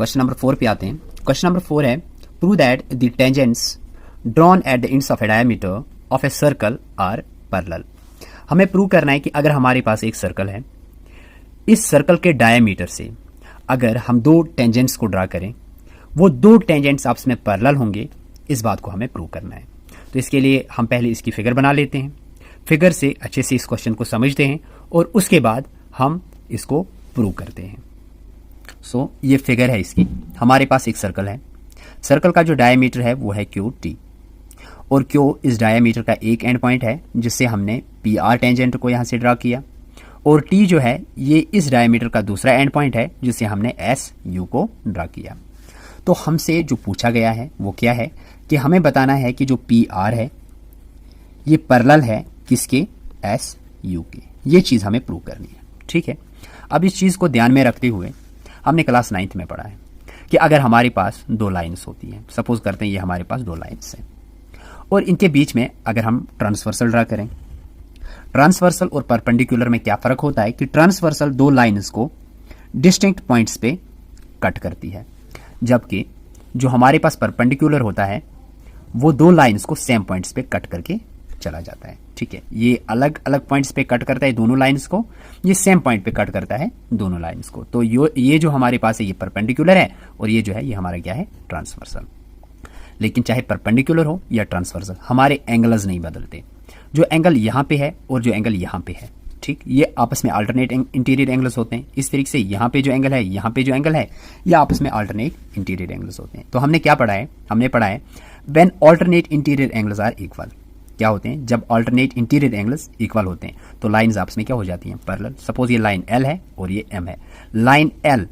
Question number 4 पे आते हैं। क्वेश्चन नंबर 4 है prove that the tangents drawn at the ends of a diameter of a circle are parallel. हमें prove करना है कि अगर हमारे पास एक सर्कल है, इस सर्कल के डायमीटर से अगर हम दो टेंजेंट्स को ड्रा करें, वो दो टेंजेंट्स आपस में पैरेलल होंगे, इस बात को हमें प्रूव करना है। तो इसके लिए हम पहले इसकी फिगर बना लेते हैं, फिगर से अच्छे से इस क्वेश्चन को समझते हैं और उसके बाद हम इसको प्रूव करते हैं। सो ये फिगर है इसकी। हमारे पास एक सर्कल है, सर्कल का जो डायमीटर है वो है क्यू टी, और क्यू इस डायमीटर का एक एंड पॉइंट है जिससे हमने पी आर टेंजेंट को यहाँ से ड्रा किया, और टी जो है ये इस डायमीटर का दूसरा एंड पॉइंट है जिससे हमने एस यू को ड्रा किया। तो हमसे जो पूछा गया है वो क्या है कि हमें बताना है कि जो पी आर है ये पैरेलल है किसके, एस यू के। ये चीज़ हमें प्रूव करनी है। ठीक है, अब इस चीज़ को ध्यान में रखते हुए हमने क्लास 9th में पढ़ा है कि अगर हमारे पास दो लाइन्स होती हैं, सपोज करते हैं ये हमारे पास दो लाइन्स हैं और इनके बीच में अगर हम ट्रांसवर्सल ड्रा करें, ट्रांसवर्सल और परपेंडिकुलर में क्या फ़र्क होता है कि ट्रांसवर्सल दो लाइन्स को डिस्टिंक्ट पॉइंट्स पे कट करती है, जबकि जो हमारे पास परपेंडिकुलर होता है वो दो लाइन्स को सेम पॉइंट्स पे कट करके चला जाता है। ठीक है, ये अलग अलग पॉइंट्स पे कट करता है दोनों लाइन्स को, ये सेम पॉइंट पे कट करता है दोनों लाइन्स को। तो ये जो हमारे पास है ये परपेंडिकुलर है और ये जो है ये हमारा क्या है, ट्रांसवर्सल। लेकिन चाहे परपेंडिकुलर हो या ट्रांसवर्सल, हमारे एंगल्स नहीं बदलते। जो एंगल यहाँ पे है और जो एंगल यहाँ पे है, ठीक, ये आपस में अल्टरनेट इंटीरियर एंगल्स होते हैं। इस तरीके से यहाँ पे जो एंगल है, यहाँ पे जो एंगल है, ये आपस में अल्टरनेट इंटीरियर एंगल्स होते हैं। तो हमने क्या पढ़ा है, हमने पढ़ा है when alternate interior angles are equal. क्या होते हैं, जब अल्टरनेट इंटीरियर एंगल्स इक्वल होते हैं तो लाइंस आपस में क्या हो जाती हैं, पैरेलल। सपोज ये लाइन एल है और ये एम है, लाइन एल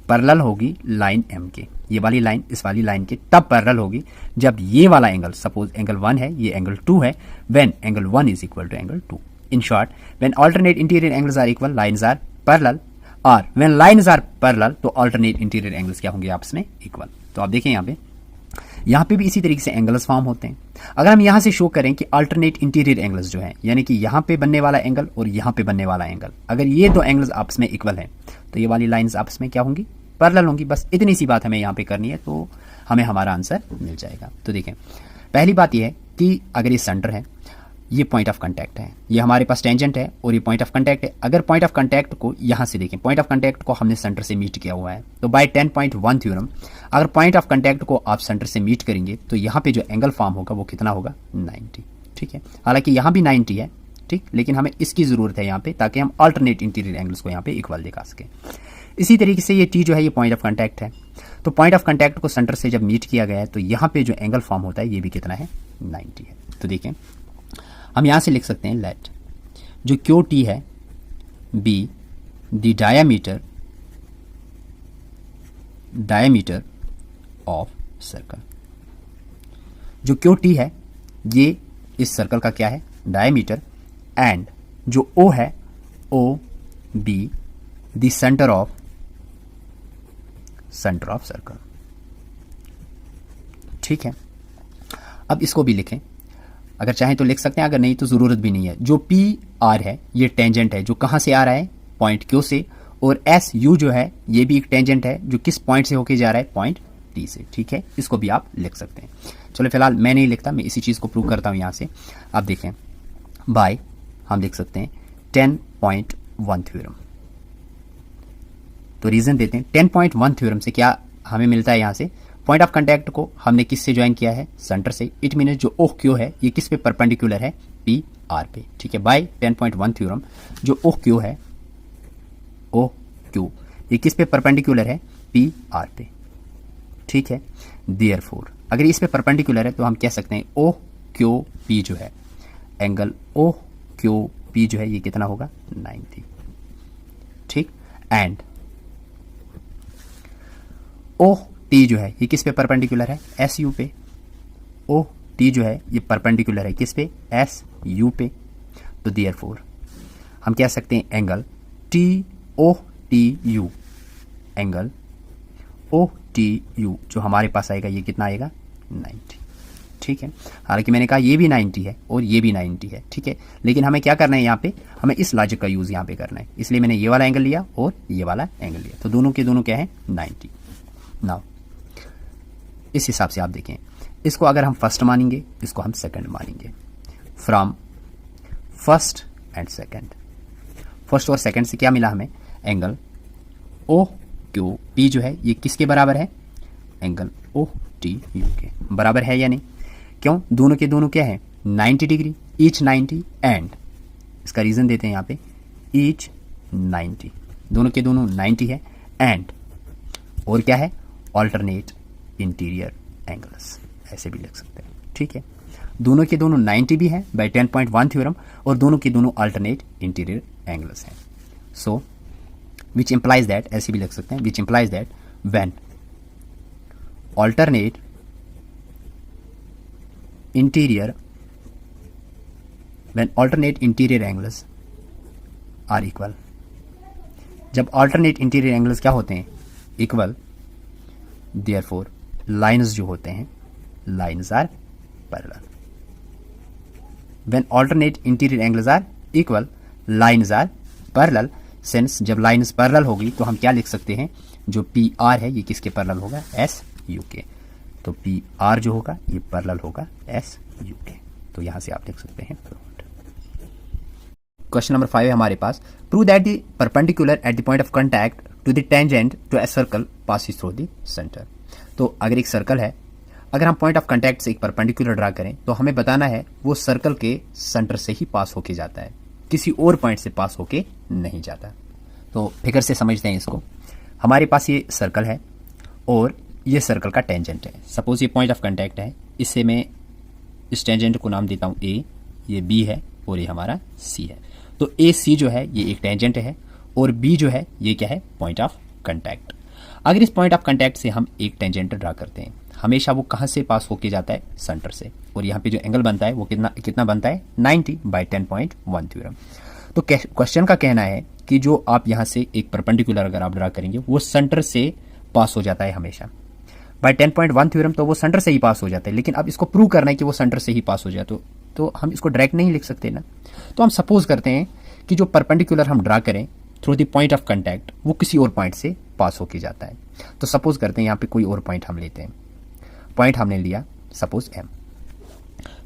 पैरेलल होगी लाइन एम के, ये वाली लाइन इस वाली लाइन के तब पैरेलल होगी जब ये वाला एंगल, सपोज एंगल 1 है, ये एंगल 2 है, when angle 1 is equal to angle 2। In short, when alternate interior angles are equal, lines are parallel, और व्हेन लाइन्स आर पैरेलल तो अल्टरनेट इंटीरियर एंगल्स क्या होंगे, आपस में इक्वल। तो आप देखें यहाँ पे भी इसी तरीके से एंगल्स फॉर्म होते हैं। अगर हम यहाँ से शो करें कि अल्टरनेट इंटीरियर एंगल्स जो है, यानी कि यहाँ पे बनने वाला एंगल और यहाँ पे बनने वाला एंगल, अगर ये दो एंगल्स आपस में इक्वल हैं तो ये वाली लाइंस आपस में क्या होंगी, पैरेलल होंगी। बस इतनी सी बात हमें यहाँ पे करनी है तो हमें हमारा आंसर मिल जाएगा। तो देखें, पहली बात यह है कि अगर ये सेंटर है, ये पॉइंट ऑफ कांटेक्ट है, ये हमारे पास टेंजेंट है और ये पॉइंट ऑफ कांटेक्ट है। अगर पॉइंट ऑफ कांटेक्ट को यहाँ से देखें, पॉइंट ऑफ कांटेक्ट को हमने सेंटर से मीट किया हुआ है, तो बाय 10.1 थ्योरम अगर पॉइंट ऑफ कांटेक्ट को आप सेंटर से मीट करेंगे तो यहाँ पे जो एंगल फॉर्म होगा वो कितना होगा, 90। ठीक है, हालांकि यहाँ भी 90 है, ठीक, लेकिन हमें इसकी ज़रूरत है यहाँ पे ताकि हम अल्टरनेट इंटीरियर एंगल्स को यहाँ पे इक्वल दिखा सकें। इसी तरीके से ये टी जो है ये पॉइंट ऑफ कांटेक्ट है, तो पॉइंट ऑफ कांटेक्ट को सेंटर से जब मीट किया गया है तो यहाँ पे जो एंगल फॉर्म होता है ये भी कितना है, 90 है। तो देखें, हम यहाँ से लिख सकते हैं लेट जो क्यू टी है be the diameter of circle. जो क्यू टी है ये इस सर्कल का क्या है, डायमीटर, एंड जो ओ है O be the centre of circle. ठीक है, अब इसको भी लिखें, अगर चाहें तो लिख सकते हैं, अगर नहीं तो ज़रूरत भी नहीं है। जो पी आर है ये टेंजेंट है जो कहाँ से आ रहा है, पॉइंट क्यू से, और एस यू जो है ये भी एक टेंजेंट है जो किस पॉइंट से होके जा रहा है, पॉइंट टी से। ठीक है, इसको भी आप लिख सकते हैं। चलो फिलहाल मैं नहीं लिखता, मैं इसी चीज़ को प्रूव करता हूँ यहाँ से। आप देखें, बाय हम लिख सकते हैं 10.1 थ्योरम। तो रीज़न देते हैं, 10.1 थ्योरम से क्या हमें मिलता है, यहाँ से पॉइंट ऑफ कांटेक्ट को हमने किससे ज्वाइन किया है, सेंटर से। इट मीन जो ओ क्यू है ये किस पे परपेंडिकुलर है, पी आर पे। ठीक है, बाय 10.1 थ्योरम जो ओ क्यू है, ओ क्यू ये किस पे परपेंडिकुलर है, पी आर पे। ठीक है, देयरफॉर अगर इस पे परपेंडिकुलर है तो हम कह सकते हैं ओ क्यू पी जो है, एंगल ओ क्यू पी जो है ये कितना होगा, 90। ठीक, एंड ओ टी जो है ये किस पे परपेंडिकुलर है, एस यू पे। ओ टी जो है ये परपेंडिकुलर है किस पे, एस यू पे। तो देयरफॉर हम कह सकते हैं angle T O T U, angle O T U जो हमारे पास आएगा ये कितना आएगा, 90। ठीक है, हालांकि मैंने कहा ये भी 90 है और ये भी 90 है। ठीक है, लेकिन हमें क्या करना है, यहाँ पे हमें इस लॉजिक का यूज़ यहाँ पे करना है, इसलिए मैंने ये वाला एंगल लिया और ये वाला एंगल लिया, तो दोनों के दोनों क्या है, 90। नाउ इस हिसाब से आप देखें, इसको अगर हम फर्स्ट मानेंगे, इसको हम सेकंड मानेंगे। From first and second, first और सेकंड से क्या मिला हमें? एंगल ओ क्यू टी जो है ये किसके बराबर है? एंगल ओ टी यू के बराबर है या नहीं? क्यों? दोनों के दोनों क्या है? 90 डिग्री, ईच 90 एंड, इसका रीजन देते हैं यहाँ पे, ईच 90, दोनों के दोनों 90 है एंड, और क्या है? ऑल्टरनेट इंटीरियर एंगल्स, ऐसे भी लिख सकते हैं। ठीक है, दोनों के दोनों 90 भी है बाय 10.1 थ्योरम, और दोनों के दोनों अल्टरनेट इंटीरियर एंगल्स हैं। सो विच इंप्लाइज दैट, ऐसे भी लिख सकते हैं, विच implies that when alternate interior angles are equal, जब alternate interior angles क्या होते हैं? इक्वल, therefore lines जो होते हैं, lines are parallel। when alternate interior angles are equal, lines are parallel, since जब lines parallel होगी तो हम क्या लिख सकते हैं? जो पी आर है ये किसके पैरेलल होगा? एस यू के। तो पी आर जो होगा ये पैरेलल होगा एस यू के। तो यहां से आप लिख सकते हैं प्रूव्ड। क्वेश्चन नंबर 5 है हमारे पास, prove that the perpendicular at the point of contact to the tangent to a circle passes through the centre. तो अगर एक सर्कल है, अगर हम पॉइंट ऑफ कांटेक्ट से एक परपेंडिकुलर ड्रा करें तो हमें बताना है वो सर्कल के सेंटर से ही पास होके जाता है, किसी और पॉइंट से पास होके नहीं जाता। तो फिगर से समझते हैं इसको। हमारे पास ये सर्कल है और ये सर्कल का टेंजेंट है। सपोज ये पॉइंट ऑफ कांटेक्ट है, इससे मैं इस टेंजेंट को नाम देता हूँ ए, ये बी है और ये हमारा सी है। तो ए सी जो है ये एक टेंजेंट है और बी जो है ये क्या है? Point of contact. अगर इस पॉइंट ऑफ कांटेक्ट से हम एक टेंजेंट ड्रा करते हैं, हमेशा वो कहाँ से पास होके जाता है? सेंटर से। और यहाँ पे जो एंगल बनता है वो कितना बनता है? 90 बाय 10.1 थ्योरम। तो क्वेश्चन का कहना है कि जो आप यहाँ से एक परपेंडिकुलर अगर आप ड्रा करेंगे वो सेंटर से पास हो जाता है हमेशा। बाय 10.1 थ्योरम तो वो सेंटर से ही पास हो जाता है, लेकिन अब इसको प्रूव करना है कि वो सेंटर से ही पास हो जाए तो हम इसको डायरेक्ट नहीं लिख सकते ना। तो हम सपोज करते हैं कि जो परपेंडिकुलर हम ड्रा करें through the point of contact वो किसी और पॉइंट से पास होके जाता है। तो सपोज करते हैं यहाँ पे कोई और पॉइंट हम लेते हैं, पॉइंट हमने लिया सपोज एम।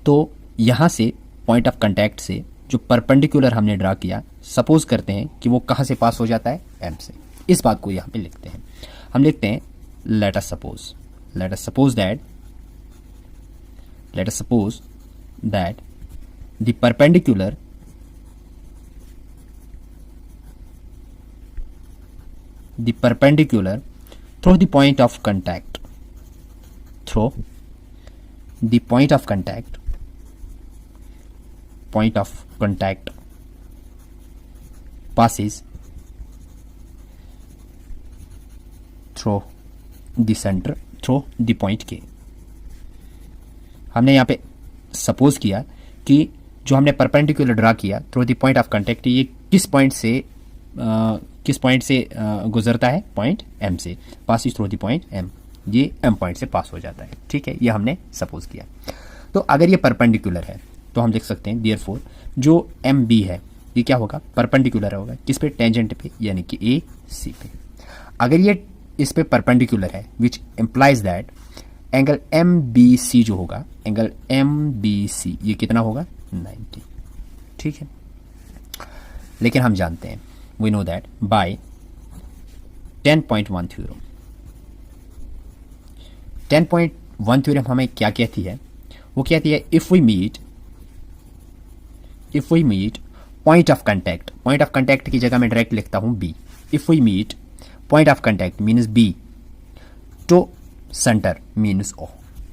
तो यहाँ से पॉइंट ऑफ कांटेक्ट से जो परपेंडिकुलर हमने ड्रा किया, सपोज करते हैं कि वो कहाँ से पास हो जाता है? एम से। इस बात को यहाँ पे लिखते हैं, हम लिखते हैं let us suppose that the perpendicular through the point of contact passes through the center through the point K। हमने यहाँ पे सपोज किया कि जो हमने परपेंडिकुलर ड्रा किया through the point of contact, ये किस पॉइंट से गुजरता है? पॉइंट एम से। Passes through the point M, ये एम पॉइंट से पास हो जाता है। ठीक है, ये हमने सपोज किया। तो अगर ये परपेंडिकुलर है तो हम लिख सकते हैं देयरफॉर जो एम बी है ये क्या होगा? परपेंडिकुलर होगा किस पे? टेंजेंट पे, यानी कि ए सी पे। अगर ये इस पे परपेंडिकुलर है which implies that angle M B C जो होगा, एंगल एम बी सी ये कितना होगा? 90। ठीक है, लेकिन हम जानते हैं we know that by 10.1 theorem. 10.1 theorem हमें क्या कहती है? वो कहती है if we meet point of contact की जगह मैं डायरेक्ट लिखता हूं B. If we meet point of contact means B to centre means O.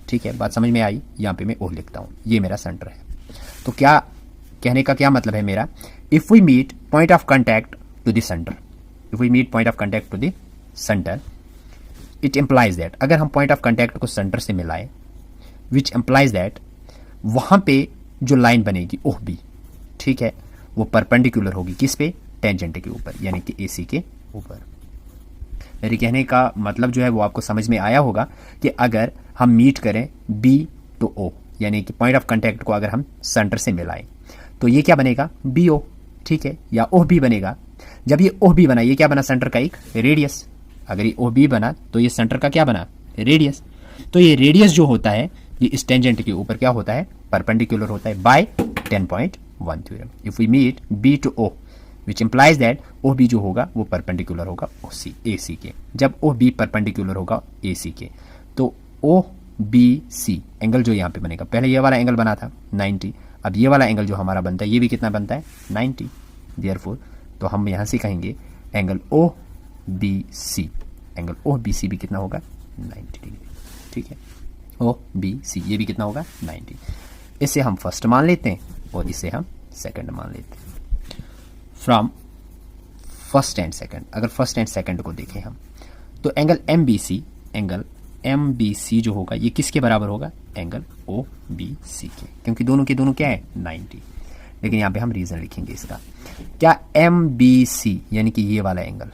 ठीक है, बात समझ में आई? यहाँ पे मैं ओ लिखता हूँ, ये मेरा सेंटर है। तो क्या कहने का क्या मतलब है मेरा? If we meet point of contact to the centre, it implies that, अगर हम पॉइंट ऑफ कांटेक्ट को सेंटर से मिलाएं, विच इंप्लाइज दैट वहां पे जो लाइन बनेगी ओह बी, ठीक है, वो परपेंडिकुलर होगी किस पे? टेंजेंट के ऊपर, यानी कि एसी के ऊपर। मेरे कहने का मतलब जो है वो आपको समझ में आया होगा कि अगर हम मीट करें बी टू ओ, यानी कि पॉइंट ऑफ कांटेक्ट को अगर हम सेंटर से मिलाएं तो ये क्या बनेगा? B O. ठीक है, या ओह बी बनेगा। जब ये ओह बी बना, ये क्या बना? सेंटर का एक रेडियस। अगर ये ओ बी बना तो ये सेंटर का क्या बना, रेडियस। तो ये रेडियस जो होता है ये इस टेंजेंट के ऊपर क्या होता है, परपेंडिकुलर होता है by 10.1 theorem. If we meet B to O which implies that O B जो होगा वो परपेंडिकुलर होगा ओ सी ए सी के। जब ओ बी परपेंडिकुलर होगा ए सी के तो ओ बी सी एंगल जो यहाँ पे बनेगा, पहले ये वाला एंगल बना था 90, अब ये वाला एंगल जो हमारा बनता है ये भी कितना बनता है 90। देयरफॉर तो हम यहाँ से कहेंगे angle O B C, angle O B C भी कितना होगा 90 डिग्री। ठीक है, ओ बी सी ये भी कितना होगा 90। इसे हम फर्स्ट मान लेते हैं और इसे हम सेकंड मान लेते हैं। फ्रॉम फर्स्ट एंड सेकंड, अगर फर्स्ट एंड सेकंड को देखें हम तो angle M B C, angle M B C जो होगा ये किसके बराबर होगा, एंगल ओ बी सी के, क्योंकि दोनों के दोनों क्या है 90। लेकिन यहाँ पे हम रीजन लिखेंगे इसका, क्या एम बी सी यानी कि ये वाला एंगल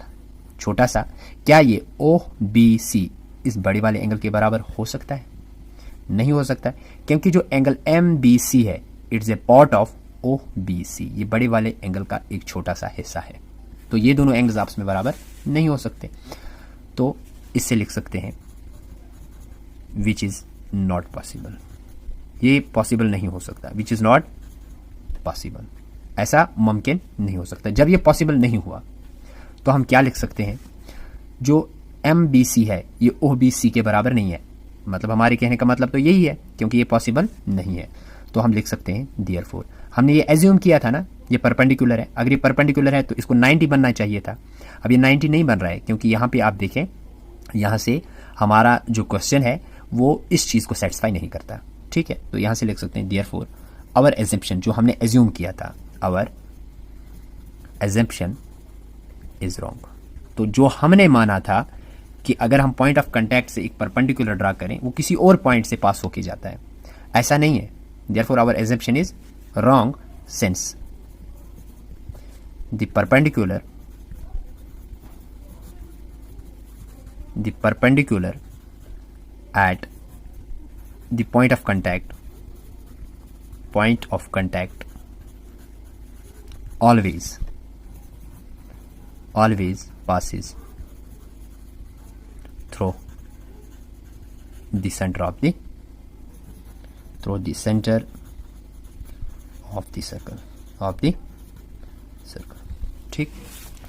छोटा सा, क्या ये ओ बी सी इस बड़े वाले एंगल के बराबर हो सकता है, नहीं हो सकता, क्योंकि जो एंगल एम बी सी है it's a part of O B C, ये बड़े वाले एंगल का एक छोटा सा हिस्सा है। तो ये दोनों एंगल्स आपस में बराबर नहीं हो सकते। तो इससे लिख सकते हैं विच इज नॉट पॉसिबल, ये पॉसिबल नहीं हो सकता, विच इज नॉट पॉसिबल, ऐसा मुमकिन नहीं हो सकता। जब ये पॉसिबल नहीं हुआ तो हम क्या लिख सकते हैं, जो एम बी सी है ये ओ बी सी के बराबर नहीं है, मतलब हमारे कहने का मतलब तो यही है, क्योंकि ये पॉसिबल नहीं है। तो हम लिख सकते हैं देयरफॉर, हमने ये एज्यूम किया था ना ये परपेंडिकुलर है, अगर ये परपेंडिकुलर है तो इसको 90 बनना चाहिए था, अब ये 90 नहीं बन रहा है, क्योंकि यहाँ पे आप देखें यहाँ से हमारा जो क्वेश्चन है वो इस चीज़ को सेटिस्फाई नहीं करता। ठीक है, तो यहाँ से लिख सकते हैं देयरफॉर आवर एजम्पशन, जो हमने एज्यूम किया था, आवर एजम्पशन इज रॉन्ग। तो जो हमने माना था कि अगर हम पॉइंट ऑफ कांटेक्ट से एक परपेंडिकुलर ड्रा करें वो किसी और पॉइंट से पास होके जाता है, ऐसा नहीं है। Therefore our assumption is wrong since the perpendicular at the point of contact always passes through the center of the circle। ठीक,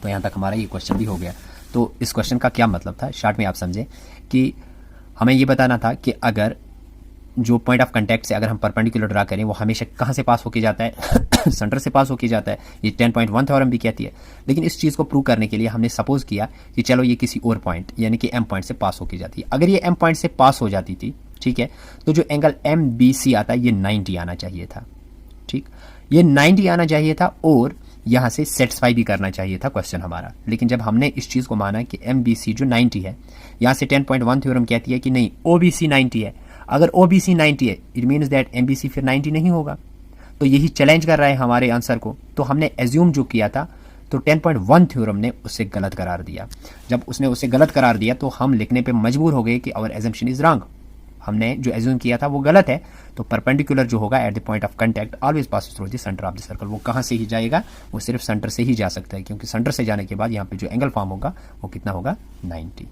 तो यहाँ तक हमारा ये क्वेश्चन भी हो गया। तो इस क्वेश्चन का क्या मतलब था, शॉर्ट में आप समझें कि हमें ये बताना था कि अगर जो पॉइंट ऑफ कांटेक्ट से अगर हम परपेंडिकुलर ड्रा करें वो हमेशा कहाँ से पास होके जाता है सेंटर से पास होके जाता है, ये 10.1 थ्योरम भी कहती है। लेकिन इस चीज़ को प्रूव करने के लिए हमने सपोज किया कि चलो ये किसी और पॉइंट यानी कि एम पॉइंट से पास होके जाती है। अगर ये एम पॉइंट से पास हो जाती थी, ठीक है, तो जो एंगल एम बी सी आता है ये 90 आना चाहिए था। ठीक, ये 90 आना चाहिए था और यहाँ से सेटिस्फाई भी करना चाहिए था क्वेश्चन हमारा। लेकिन जब हमने इस चीज़ को माना कि एम बी सी जो 90 है, यहाँ से 10.1 थ्योरम कहती है कि नहीं ओ बी सी 90 है, अगर ओ बी सी 90 है it means that M B C फिर 90 नहीं होगा। तो यही चैलेंज कर रहा है हमारे आंसर को। तो हमने एज्यूम जो किया था तो 10.1 थ्योरम ने उसे गलत करार दिया। जब उसने उसे गलत करार दिया तो हम लिखने पे मजबूर हो गए कि आवर एजम्पशन इज रॉन्ग, हमने जो एज्यूम किया था वो गलत है। तो परपेंडिकुलर जो होगा eight the point of contact always passes through the centre of the circle, वो कहाँ से ही जाएगा, वो सिर्फ सेंटर से ही जा सकता है, क्योंकि सेंटर से जाने के बाद यहाँ पे जो एंगल फॉर्म होगा वो कितना होगा 90।